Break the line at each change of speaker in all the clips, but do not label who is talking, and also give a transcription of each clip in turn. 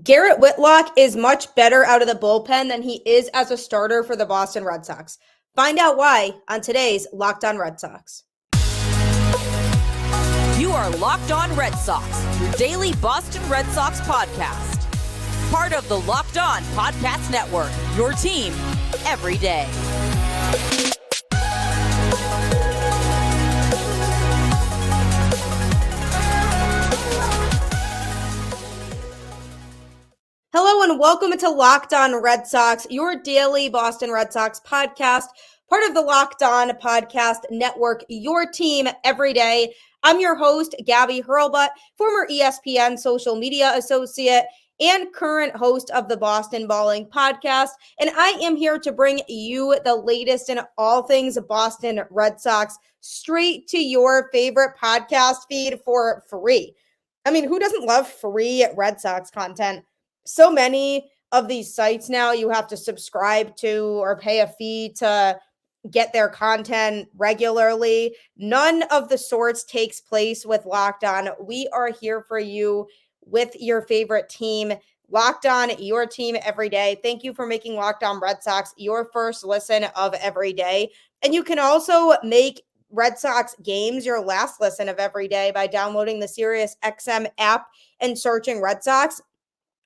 Garrett Whitlock is much better out of the bullpen than he is as a starter for the Boston Red Sox. Find out why on today's Locked On Red Sox.
You are Locked On Red Sox, your daily Boston Red Sox podcast. Part of the Locked On Podcast Network, your team every day.
Hello and welcome to Locked On Red Sox, your daily Boston Red Sox podcast, part of the Locked On Podcast Network, your team every day. I'm your host, Gabby Hurlbut, former ESPN social media associate and current host of the Boston Balling podcast, and I am here to bring you the latest in all things Boston Red Sox straight to your favorite podcast feed for free. I mean, who doesn't love free Red Sox content? So many of these sites now you have to subscribe to or pay a fee to get their content regularly. None of the sorts takes place with Locked On. We are here for you with your favorite team. Locked On, your team every day. Thank you for making Locked On Red Sox your first listen of every day. And you can also make Red Sox games your last listen of every day by downloading the SiriusXM app and searching Red Sox.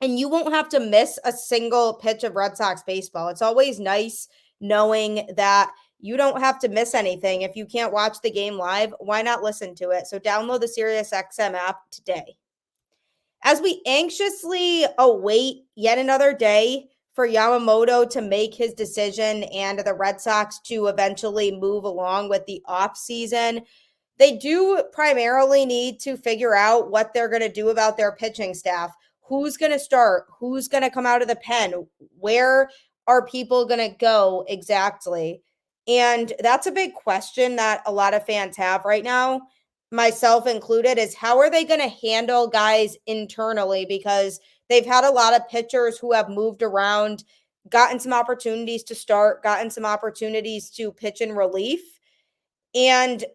And you won't have to miss a single pitch of Red Sox baseball. It's always nice knowing that you don't have to miss anything. If you can't watch the game live, why not listen to it? So download the SiriusXM app today. As we anxiously await yet another day for Yamamoto to make his decision and the Red Sox to eventually move along with the offseason, they do primarily need to figure out what they're going to do about their pitching staff. Who's going to start? Who's going to come out of the pen? Where are people going to go exactly? And that's a big question that a lot of fans have right now, myself included, is how are they going to handle guys internally? Because they've had a lot of pitchers who have moved around, gotten some opportunities to start, gotten some opportunities to pitch in relief. And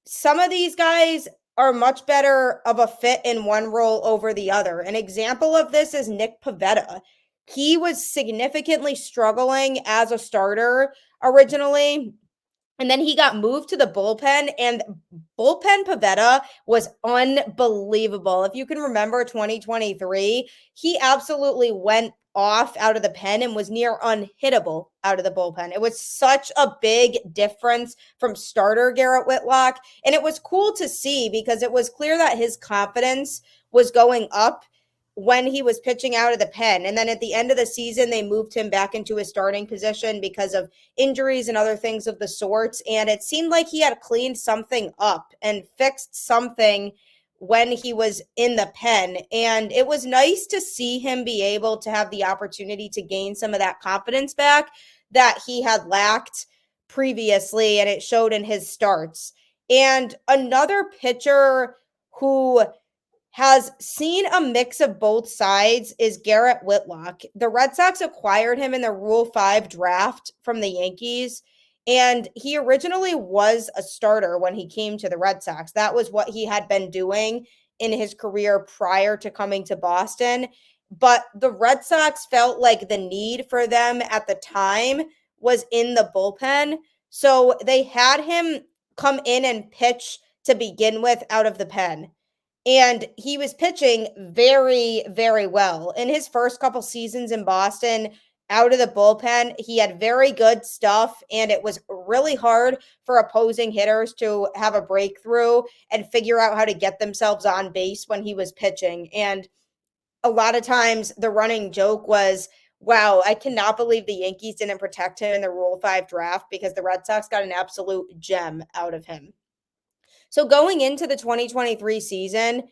some of these guys are much better of a fit in one role over the other. An example of this is Nick Pivetta. He was significantly struggling as a starter originally, and then he got moved to the bullpen, and bullpen Pivetta was unbelievable. If you can remember 2023, he absolutely went off out of the pen and was near unhittable out of the bullpen. It was such a big difference from starter Garrett Whitlock, and it was cool to see because it was clear that his confidence was going up when he was pitching out of the pen. And then at the end of the season, they moved him back into his starting position because of injuries and other things of the sorts. And it seemed like he had cleaned something up and fixed something when he was in the pen. And it was nice to see him be able to have the opportunity to gain some of that confidence back that he had lacked previously, and it showed in his starts. And another pitcher who has seen a mix of both sides is Garrett Whitlock. The Red Sox acquired him in the Rule 5 draft from the Yankees, and he originally was a starter when he came to the Red Sox. That was what he had been doing in his career prior to coming to Boston. But the Red Sox felt like the need for them at the time was in the bullpen. So they had him come in and pitch to begin with out of the pen. And he was pitching very, very well. In his first couple seasons in Boston, out of the bullpen, he had very good stuff, and it was really hard for opposing hitters to have a breakthrough and figure out how to get themselves on base when he was pitching. And a lot of times the running joke was, wow, I cannot believe the Yankees didn't protect him in the Rule 5 draft because the Red Sox got an absolute gem out of him. So going into the 2023 season,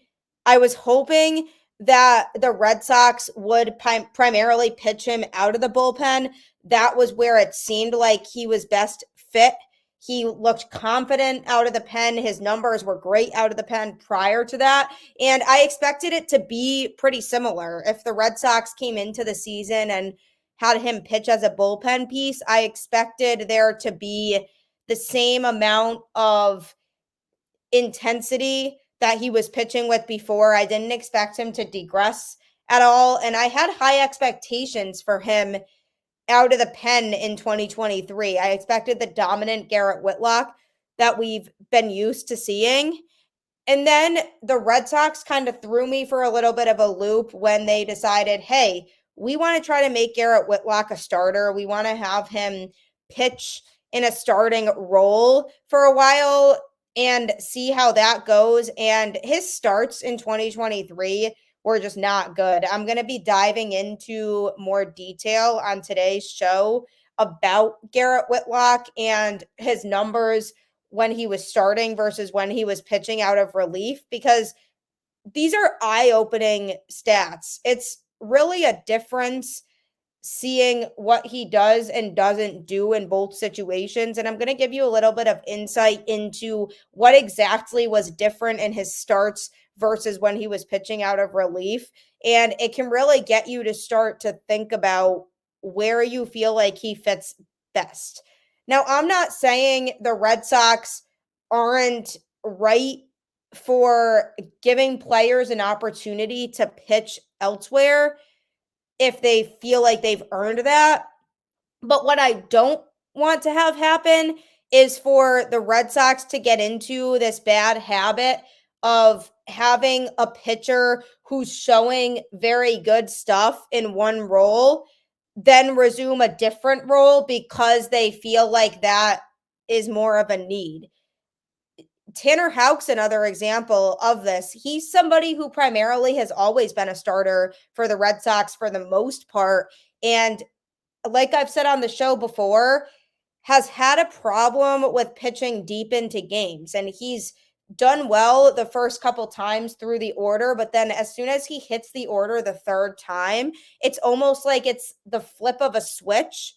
I was hoping that the Red Sox would primarily pitch him out of the bullpen. That was where it seemed like he was best fit. He looked confident out of the pen. His numbers were great out of the pen prior to that. And I expected it to be pretty similar. If the Red Sox came into the season and had him pitch as a bullpen piece, I expected there to be the same amount of intensity that he was pitching with before. I didn't expect him to digress at all. And I had high expectations for him out of the pen in 2023. I expected the dominant Garrett Whitlock that we've been used to seeing. And then the Red Sox kind of threw me for a little bit of a loop when they decided, hey, we want to try to make Garrett Whitlock a starter. We want to have him pitch in a starting role for a while and see how that goes. And his starts in 2023 were just not good. I'm going to be diving into more detail on today's show about Garrett Whitlock and his numbers when he was starting versus when he was pitching out of relief, because these are eye-opening stats. It's really a difference seeing what he does and doesn't do in both situations. And I'm going to give you a little bit of insight into what exactly was different in his starts versus when he was pitching out of relief. And it can really get you to start to think about where you feel like he fits best. Now, I'm not saying the Red Sox aren't right for giving players an opportunity to pitch elsewhere if they feel like they've earned that. But what I don't want to have happen is for the Red Sox to get into this bad habit of having a pitcher who's showing very good stuff in one role, then resume a different role because they feel like that is more of a need. Tanner Houck's another example of this. He's somebody who primarily has always been a starter for the Red Sox for the most part. And like I've said on the show before, has had a problem with pitching deep into games. And he's done well the first couple times through the order, but then as soon as he hits the order the third time, it's almost like it's the flip of a switch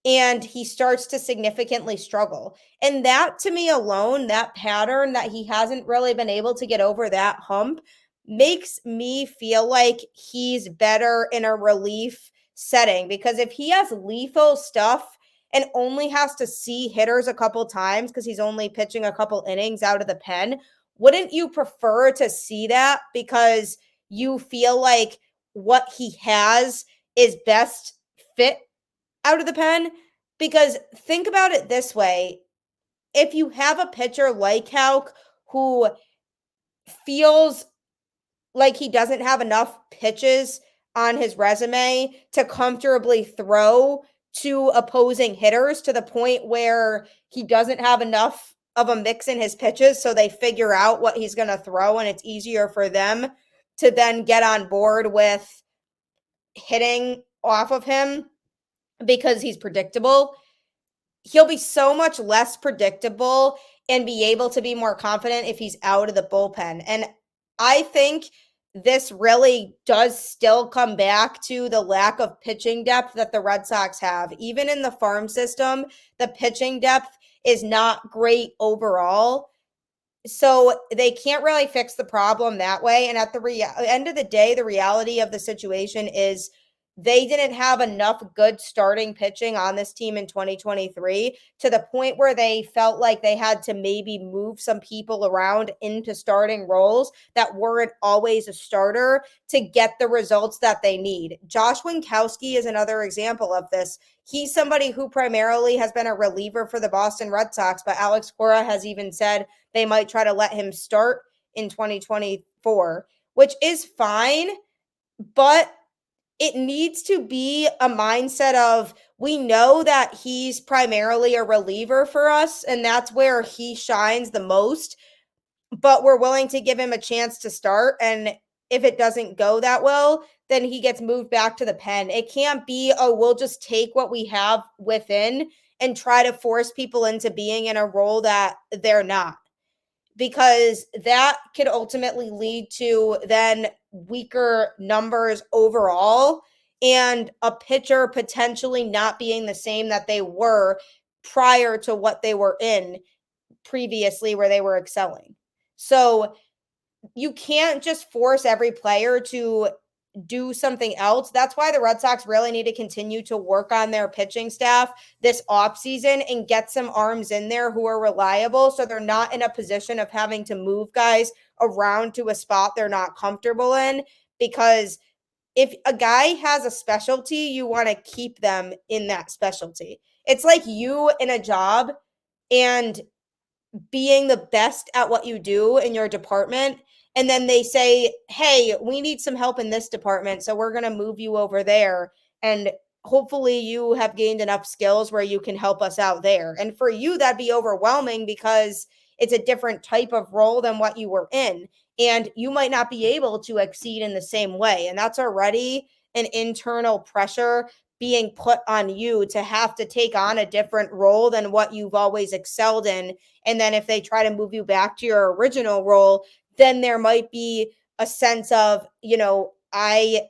and he starts to significantly struggle. And that, to me alone, that pattern that he hasn't really been able to get over that hump, makes me feel like he's better in a relief setting. Because if he has lethal stuff and only has to see hitters a couple times because he's only pitching a couple innings out of the pen, wouldn't you prefer to see that because you feel like what he has is best fit out of the pen? Because think about it this way. If you have a pitcher like Houck who feels like he doesn't have enough pitches on his resume to comfortably throw to opposing hitters to the point where he doesn't have enough of a mix in his pitches, so they figure out what he's going to throw and it's easier for them to then get on board with hitting off of him because he's predictable, he'll be so much less predictable and be able to be more confident if he's out of the bullpen. And I think this really does still come back to the lack of pitching depth that the Red Sox have. Even in the farm system, the pitching depth is not great overall. So they can't really fix the problem that way. And at the end of the day, the reality of the situation is they didn't have enough good starting pitching on this team in 2023 to the point where they felt like they had to maybe move some people around into starting roles that weren't always a starter to get the results that they need. Josh Winkowski is another example of this. He's somebody who primarily has been a reliever for the Boston Red Sox, but Alex Cora has even said they might try to let him start in 2024, which is fine, but it needs to be a mindset of, we know that he's primarily a reliever for us, and that's where he shines the most, but we're willing to give him a chance to start. And if it doesn't go that well, then he gets moved back to the pen. It can't be, oh, we'll just take what we have within and try to force people into being in a role that they're not, because that could ultimately lead to then weaker numbers overall and a pitcher potentially not being the same that they were prior to what they were in previously where they were excelling. So you can't just force every player to do something else. That's why the Red Sox really need to continue to work on their pitching staff this offseason and get some arms in there who are reliable so they're not in a position of having to move guys around to a spot they're not comfortable in. Because if a guy has a specialty, you want to keep them in that specialty. It's like you in a job and being the best at what you do in your department. And then they say, hey, we need some help in this department. So we're going to move you over there. And hopefully you have gained enough skills where you can help us out there. And for you, that'd be overwhelming because it's a different type of role than what you were in. And you might not be able to exceed in the same way. And that's already an internal pressure being put on you to have to take on a different role than what you've always excelled in. And then if they try to move you back to your original role, then there might be a sense of, I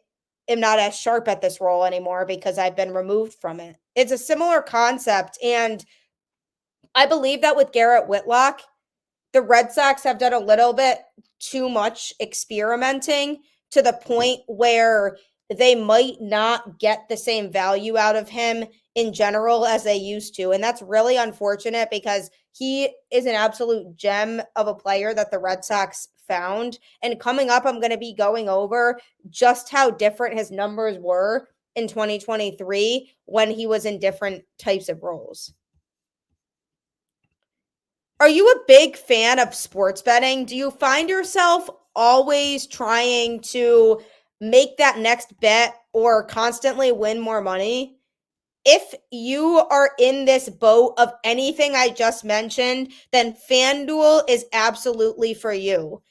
am not as sharp at this role anymore because I've been removed from it. It's a similar concept. And I believe that with Garrett Whitlock, the Red Sox have done a little bit too much experimenting to the point where they might not get the same value out of him in general as they used to. And that's really unfortunate because he is an absolute gem of a player that the Red Sox found. And coming up, I'm going to be going over just how different his numbers were in 2023 when he was in different types of roles. Are you a big fan of sports betting? Do you find yourself always trying to make that next bet or constantly win more money? If you are in this boat of anything I just mentioned, then FanDuel is absolutely for you.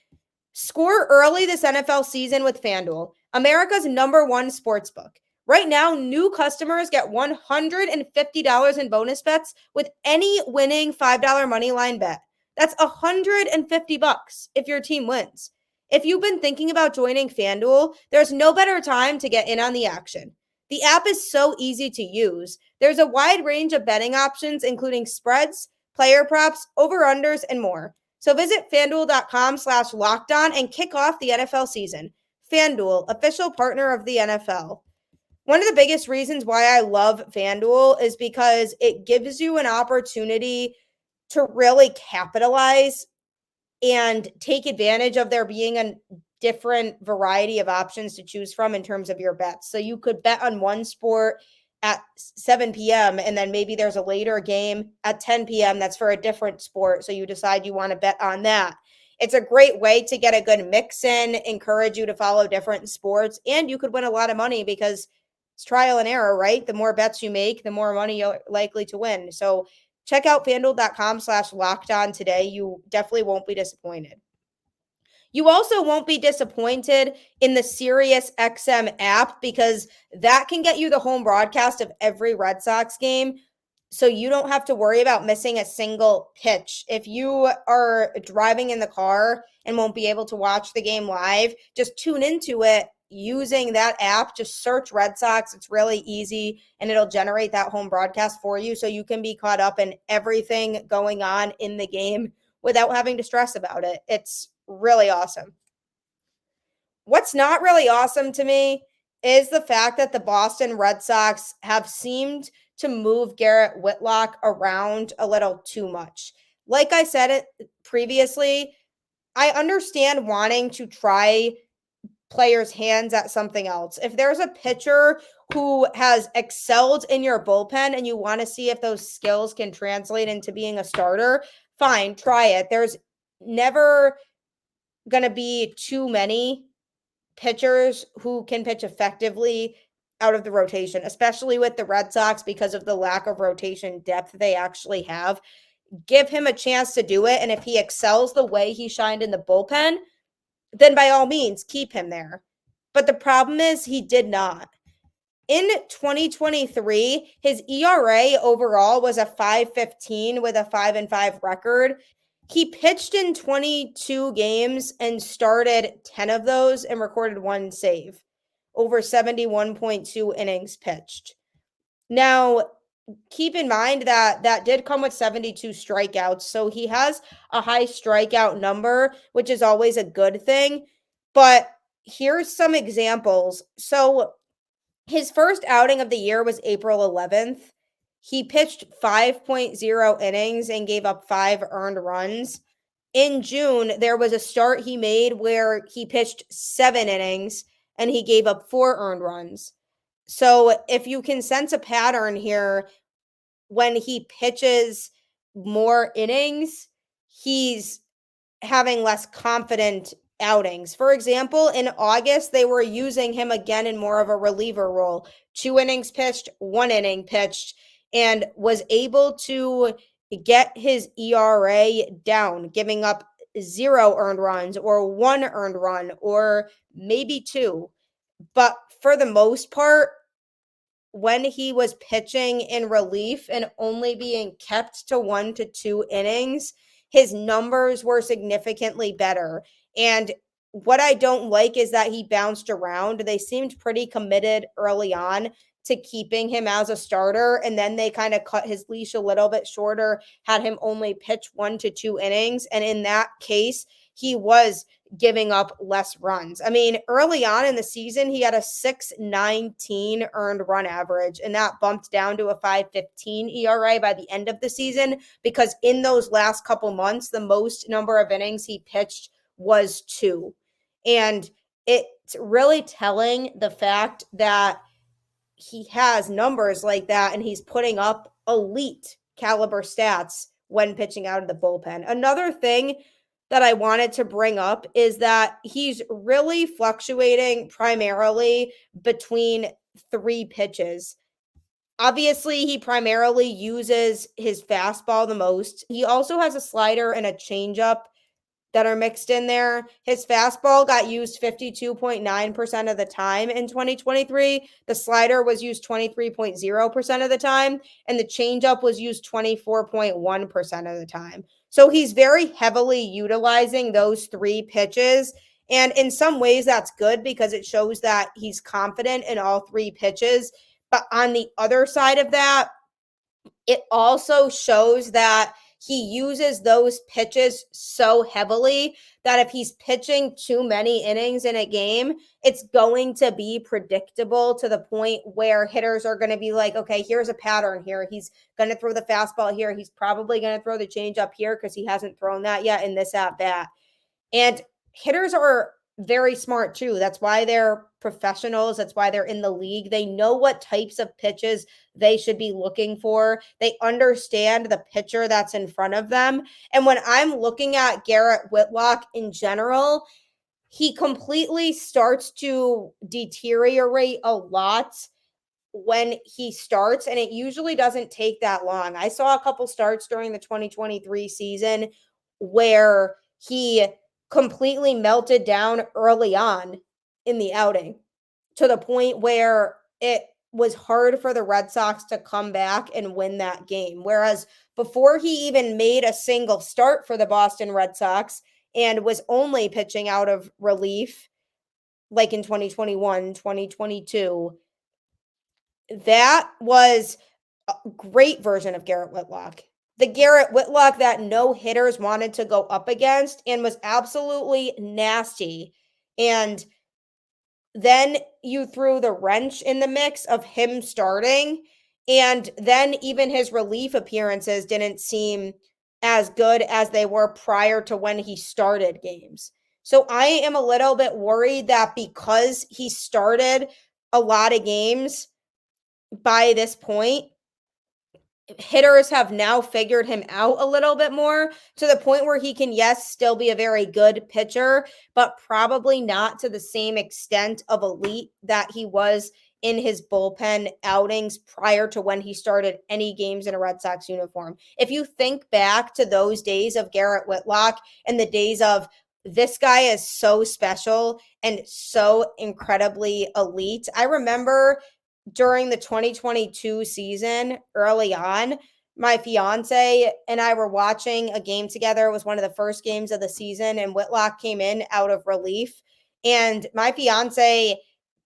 Score early this NFL season with FanDuel, America's #1 sportsbook. Right now, new customers get $150 in bonus bets with any winning $5 moneyline bet. That's $150 if your team wins. If you've been thinking about joining FanDuel, there's no better time to get in on the action. The app is so easy to use. There's a wide range of betting options, including spreads, player props, over-unders, and more. So visit FanDuel.com/lockedon and kick off the NFL season. FanDuel, official partner of the NFL. One of the biggest reasons why I love FanDuel is because it gives you an opportunity to really capitalize and take advantage of there being a different variety of options to choose from in terms of your bets. So you could bet on one sport at 7 p.m. and then maybe there's a later game at 10 p.m. that's for a different sport. So you decide you want to bet on that. It's a great way to get a good mix in, encourage you to follow different sports, and you could win a lot of money because it's trial and error, right? The more bets you make, the more money you're likely to win. So check out FanDuel.com/lockedon today. You definitely won't be disappointed. You also won't be disappointed in the SiriusXM app because that can get you the home broadcast of every Red Sox game. So you don't have to worry about missing a single pitch. If you are driving in the car and won't be able to watch the game live, just tune into it using that app. Just search Red Sox. It's really easy and it'll generate that home broadcast for you so you can be caught up in everything going on in the game without having to stress about it. It's really awesome. What's not really awesome to me is the fact that the Boston Red Sox have seemed to move Garrett Whitlock around a little too much. Like I said it previously, I understand wanting to try players' hands at something else. If there's a pitcher who has excelled in your bullpen and you want to see if those skills can translate into being a starter, fine, try it. There's never going to be too many pitchers who can pitch effectively out of the rotation, especially with the Red Sox because of the lack of rotation depth they actually have. Give him a chance to do it. And if he excels the way he shined in the bullpen, then by all means, keep him there. But the problem is he did not. In 2023, his ERA overall was a 5.15 with a 5-5 record. He pitched in 22 games and started 10 of those and recorded one save, over 71.2 innings pitched. Now, keep in mind that that did come with 72 strikeouts. So he has a high strikeout number, which is always a good thing. But here's some examples. So his first outing of the year was April 11th. He pitched 5.0 innings and gave up 5 earned runs. In June, there was a start he made where he pitched 7 innings and he gave up 4 earned runs. So if you can sense a pattern here, when he pitches more innings, he's having less confident outings. For example, in August, they were using him again in more of a reliever role. 2 innings pitched, 1 inning pitched, and was able to get his ERA down, giving up 0 earned runs or 1 earned run or maybe 2. But for the most part, when he was pitching in relief and only being kept to 1 to 2 innings, his numbers were significantly better. And what I don't like is that he bounced around. They seemed pretty committed early on to keeping him as a starter, and then they kind of cut his leash a little bit shorter, had him only pitch 1 to 2 innings. And in that case, he was giving up less runs. I mean, early on in the season, he had a 6.19 earned run average, and that bumped down to a 5.15 ERA by the end of the season, because in those last couple months, the most number of innings he pitched was 2. And it's really telling, the fact that he has numbers like that and he's putting up elite caliber stats when pitching out of the bullpen. Another thing that I wanted to bring up is that he's really fluctuating primarily between 3 pitches. Obviously, he primarily uses his fastball the most. He also has a slider and a changeup that are mixed in there. His fastball got used 52.9% of the time in 2023. The slider was used 23.0% of the time, and the changeup was used 24.1% of the time. So he's very heavily utilizing those 3 pitches. And in some ways, that's good because it shows that he's confident in all 3 pitches. But on the other side of that, it also shows that he uses those pitches so heavily that if he's pitching too many innings in a game, it's going to be predictable to the point where hitters are going to be like, okay, here's a pattern here. He's going to throw the fastball here. He's probably going to throw the changeup here because he hasn't thrown that yet in this at bat. And hitters are very smart too. That's why they're professionals. That's why they're in the league. They know what types of pitches they should be looking for. They understand the pitcher that's in front of them. And when I'm looking at Garrett Whitlock in general, he completely starts to deteriorate a lot when he starts, and it usually doesn't take that long. I saw a couple starts during the 2023 season where he completely melted down early on in the outing to the point where it was hard for the Red Sox to come back and win that game. Whereas before he even made a single start for the Boston Red Sox and was only pitching out of relief, like in 2021, 2022, that was a great version of Garrett Whitlock. The Garrett Whitlock that no hitters wanted to go up against and was absolutely nasty. And then you threw the wrench in the mix of him starting, and then even his relief appearances didn't seem as good as they were prior to when he started games. So I am a little bit worried that because he started a lot of games by this point, hitters have now figured him out a little bit more to the point where he can, yes, still be a very good pitcher, but probably not to the same extent of elite that he was in his bullpen outings prior to when he started any games in a Red Sox uniform. If you think back to those days of Garrett Whitlock and the days of, this guy is so special and so incredibly elite. I remember during the 2022 season, early on, my fiance and I were watching a game together. It was one of the first games of the season, and Whitlock came in out of relief. And my fiance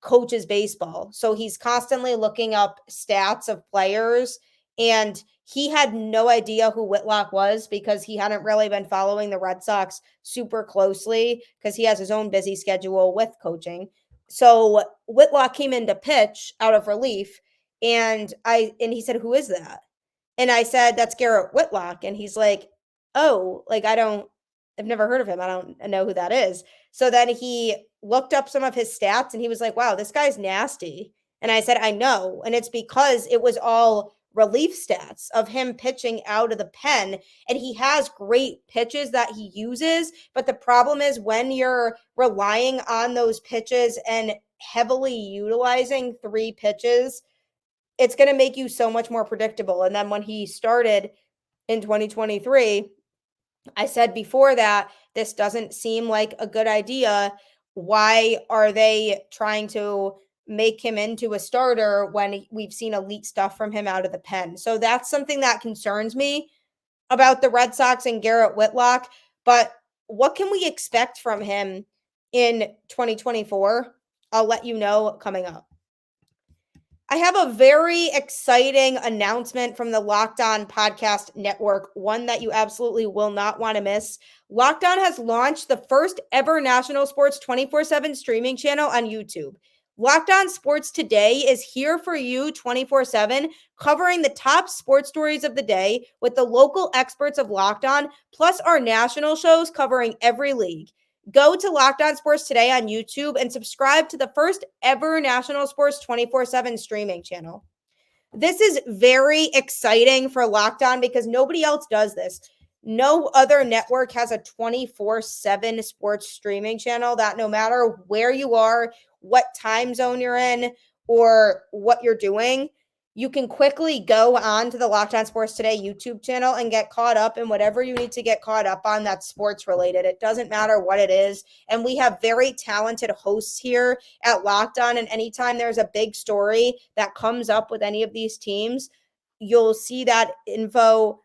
coaches baseball, so he's constantly looking up stats of players. And he had no idea who Whitlock was because he hadn't really been following the Red Sox super closely because he has his own busy schedule with coaching. So Whitlock came in to pitch out of relief, and he said, "Who is that?" And I said, "That's Garrett Whitlock." And he's like, "Oh, like I've never heard of him. I don't know who that is." So then he looked up some of his stats and he was like, wow, this guy's nasty. And I said, I know. And it's because it was all relief stats of him pitching out of the pen. And he has great pitches that he uses. But the problem is when you're relying on those pitches and heavily utilizing 3 pitches, it's going to make you so much more predictable. And then when he started in 2023, I said before that this doesn't seem like a good idea. Why are they trying to make him into a starter when we've seen elite stuff from him out of the pen? So that's something that concerns me about the Red Sox and Garrett Whitlock. But what can we expect from him in 2024? I'll let you know coming up. I have a very exciting announcement from the Locked On Podcast Network, one that you absolutely will not want to miss. Locked On has launched the first ever national sports 24/7 streaming channel on YouTube. Locked On Sports Today is here for you 24/7, covering the top sports stories of the day with the local experts of Locked On, plus our national shows covering every league. Go to Locked On Sports Today on YouTube and subscribe to the first ever national sports 24/7 streaming channel. This is very exciting for Locked On because nobody else does this. No other network has a 24/7 sports streaming channel that no matter where you are, what time zone you're in, or what you're doing, you can quickly go on to the Locked On Sports Today YouTube channel and get caught up in whatever you need to get caught up on that's sports related. It doesn't matter what it is. And we have very talented hosts here at Locked On. And anytime there's a big story that comes up with any of these teams, you'll see that info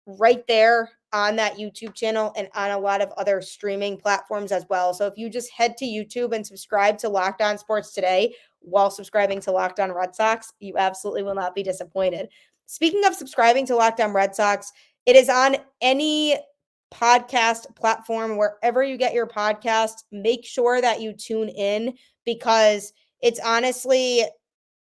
right there on that YouTube channel and on a lot of other streaming platforms as well. So if you just head to YouTube and subscribe to Locked On Sports Today while subscribing to Locked On Red Sox, you absolutely will not be disappointed. Speaking of subscribing to Locked On Red Sox, it is on any podcast platform, wherever you get your podcasts. Make sure that you tune in because it's honestly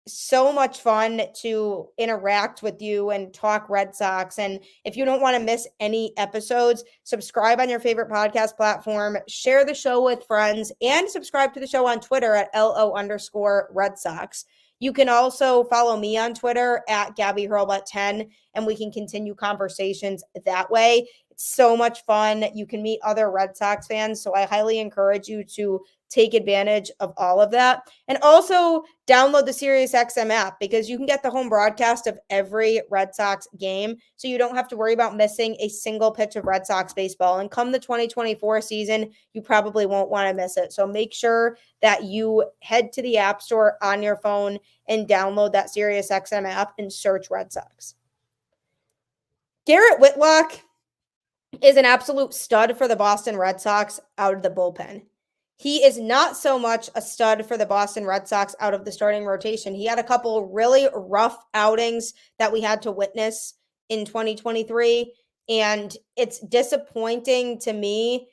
so much fun to interact with you and talk Red Sox. And if you don't want to miss any episodes, subscribe on your favorite podcast platform, share the show with friends, and subscribe to the show on Twitter at LO_Red Sox. You can also follow me on Twitter at Gabby Hurlbut 10, and we can continue conversations that way. It's so much fun. You can meet other Red Sox fans. So I highly encourage you to take advantage of all of that. And also download the SiriusXM app because you can get the home broadcast of every Red Sox game. So you don't have to worry about missing a single pitch of Red Sox baseball. And come the 2024 season, you probably won't want to miss it. So make sure that you head to the App Store on your phone and download that SiriusXM app and search Red Sox. Garrett Whitlock is an absolute stud for the Boston Red Sox out of the bullpen. He is not so much a stud for the Boston Red Sox out of the starting rotation. He had a couple really rough outings that we had to witness in 2023, and it's disappointing to me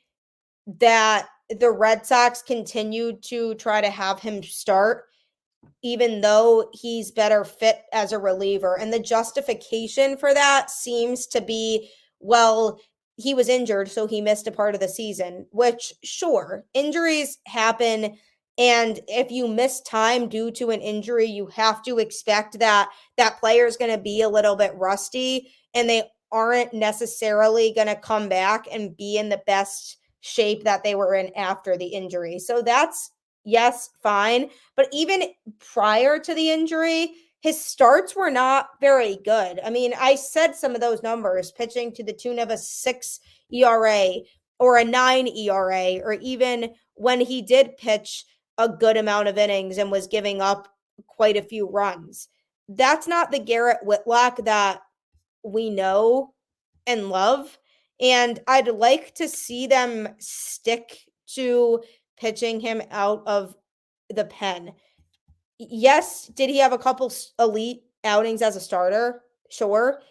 that the Red Sox continued to try to have him start, even though he's better fit as a reliever. And the justification for that seems to be, well, he was injured, so he missed a part of the season, which, sure, injuries happen. And if you miss time due to an injury, you have to expect that that player is going to be a little bit rusty and they aren't necessarily going to come back and be in the best shape that they were in after the injury. So that's, yes, fine. But even prior to the injury, his starts were not very good. I mean, I said some of those numbers, pitching to the tune of a 6 ERA or a 9 ERA, or even when he did pitch a good amount of innings and was giving up quite a few runs. That's not the Garrett Whitlock that we know and love. And I'd like to see them stick to pitching him out of the pen. Yes, did he have a couple elite outings as a starter? Sure.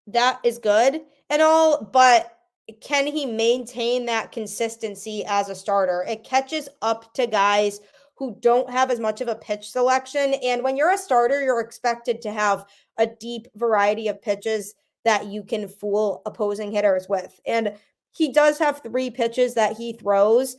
That is good and all, but can he maintain that consistency as a starter? It catches up to guys who don't have as much of a pitch selection. And when you're a starter, you're expected to have a deep variety of pitches that you can fool opposing hitters with. And he does have 3 pitches that he throws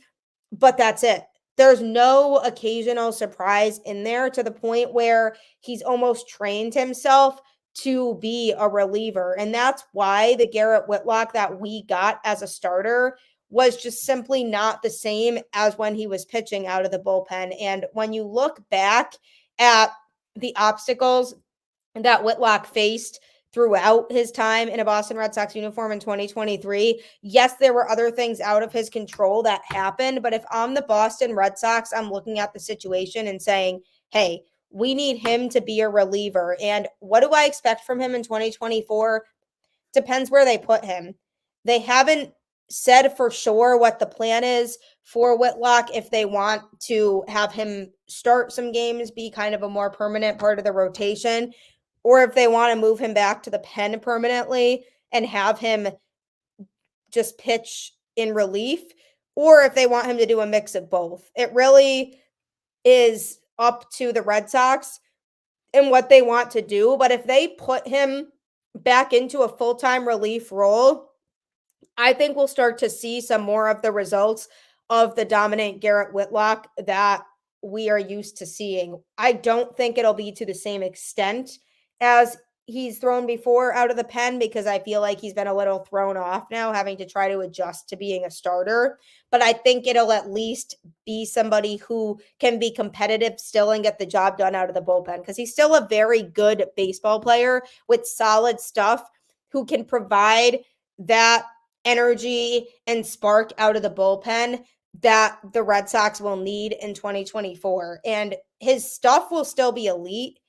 but that's it. There's no occasional surprise in there to the point where he's almost trained himself to be a reliever. And that's why the Garrett Whitlock that we got as a starter was just simply not the same as when he was pitching out of the bullpen. And when you look back at the obstacles that Whitlock faced throughout his time in a Boston Red Sox uniform in 2023. Yes, there were other things out of his control that happened, but if I'm the Boston Red Sox, I'm looking at the situation and saying, hey, we need him to be a reliever. And what do I expect from him in 2024? Depends where they put him. They haven't said for sure what the plan is for Whitlock, if they want to have him start some games, be kind of a more permanent part of the rotation, or if they want to move him back to the pen permanently and have him just pitch in relief, or if they want him to do a mix of both. It really is up to the Red Sox and what they want to do. But if they put him back into a full-time relief role, I think we'll start to see some more of the results of the dominant Garrett Whitlock that we are used to seeing. I don't think it'll be to the same extent as he's thrown before out of the pen, because I feel like he's been a little thrown off now, having to try to adjust to being a starter. But I think it'll at least be somebody who can be competitive still and get the job done out of the bullpen, because he's still a very good baseball player with solid stuff who can provide that energy and spark out of the bullpen that the Red Sox will need in 2024. And his stuff will still be elite.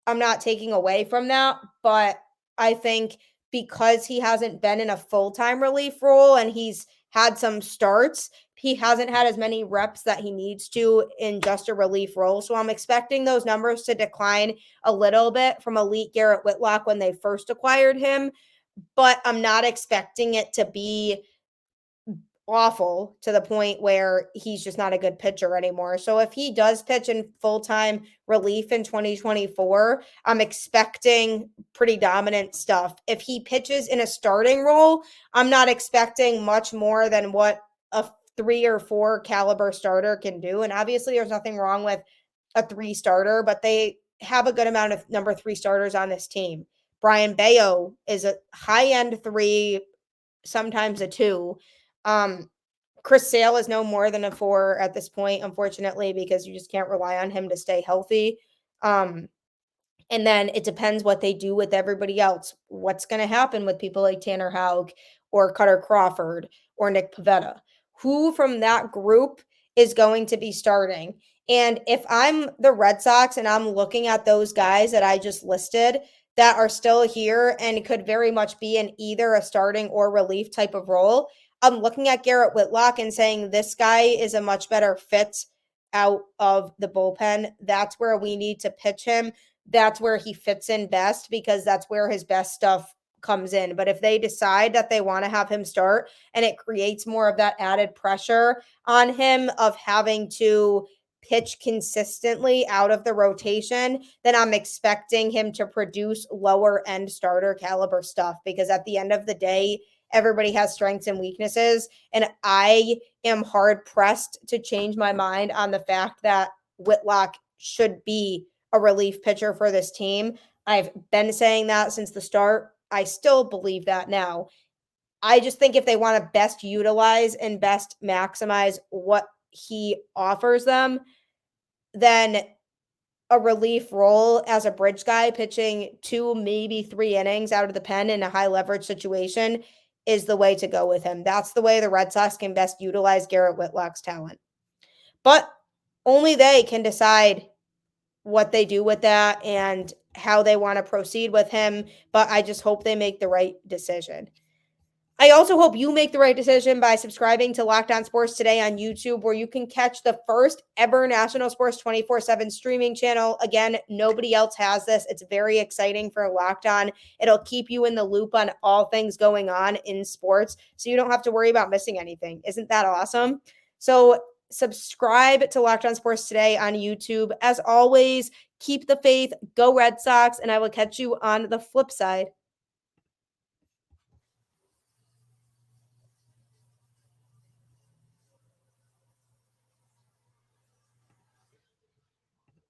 I'm not taking away from that, but I think because he hasn't been in a full-time relief role and he's had some starts, he hasn't had as many reps that he needs to in just a relief role. So I'm expecting those numbers to decline a little bit from elite Garrett Whitlock when they first acquired him, but I'm not expecting it to be awful to the point where he's just not a good pitcher anymore. So if he does pitch in full-time relief in 2024, I'm expecting pretty dominant stuff. If he pitches in a starting role, I'm not expecting much more than what a 3 or 4 caliber starter can do. And obviously there's nothing wrong with a 3 starter, but they have a good amount of number 3 starters on this team. Brian Bayo is a high-end 3, sometimes a 2. Chris Sale is no more than a 4 at this point, unfortunately, because you just can't rely on him to stay healthy. And then it depends what they do with everybody else. What's going to happen with people like Tanner Houck or Cutter Crawford or Nick Pivetta? Who from that group is going to be starting? And if I'm the Red Sox and I'm looking at those guys that I just listed that are still here and could very much be in either a starting or relief type of role, I'm looking at Garrett Whitlock and saying this guy is a much better fit out of the bullpen. That's where we need to pitch him. That's where he fits in best, because that's where his best stuff comes in. But if they decide that they want to have him start and it creates more of that added pressure on him of having to pitch consistently out of the rotation, then I'm expecting him to produce lower end starter caliber stuff, because at the end of the day, everybody has strengths and weaknesses. And I am hard pressed to change my mind on the fact that Whitlock should be a relief pitcher for this team. I've been saying that since the start. I still believe that now. I just think if they want to best utilize and best maximize what he offers them, then a relief role as a bridge guy pitching 2, maybe 3 innings out of the pen in a high leverage situation is the way to go with him. That's the way the Red Sox can best utilize Garrett Whitlock's talent. But only they can decide what they do with that and how they want to proceed with him. But I just hope they make the right decision. I also hope you make the right decision by subscribing to Locked On Sports Today on YouTube, where you can catch the first ever national sports 24/7 streaming channel. Again, nobody else has this. It's very exciting for Locked On. It'll keep you in the loop on all things going on in sports, so you don't have to worry about missing anything. Isn't that awesome? So subscribe to Locked On Sports Today on YouTube. As always, keep the faith, go Red Sox, and I will catch you on the flip side.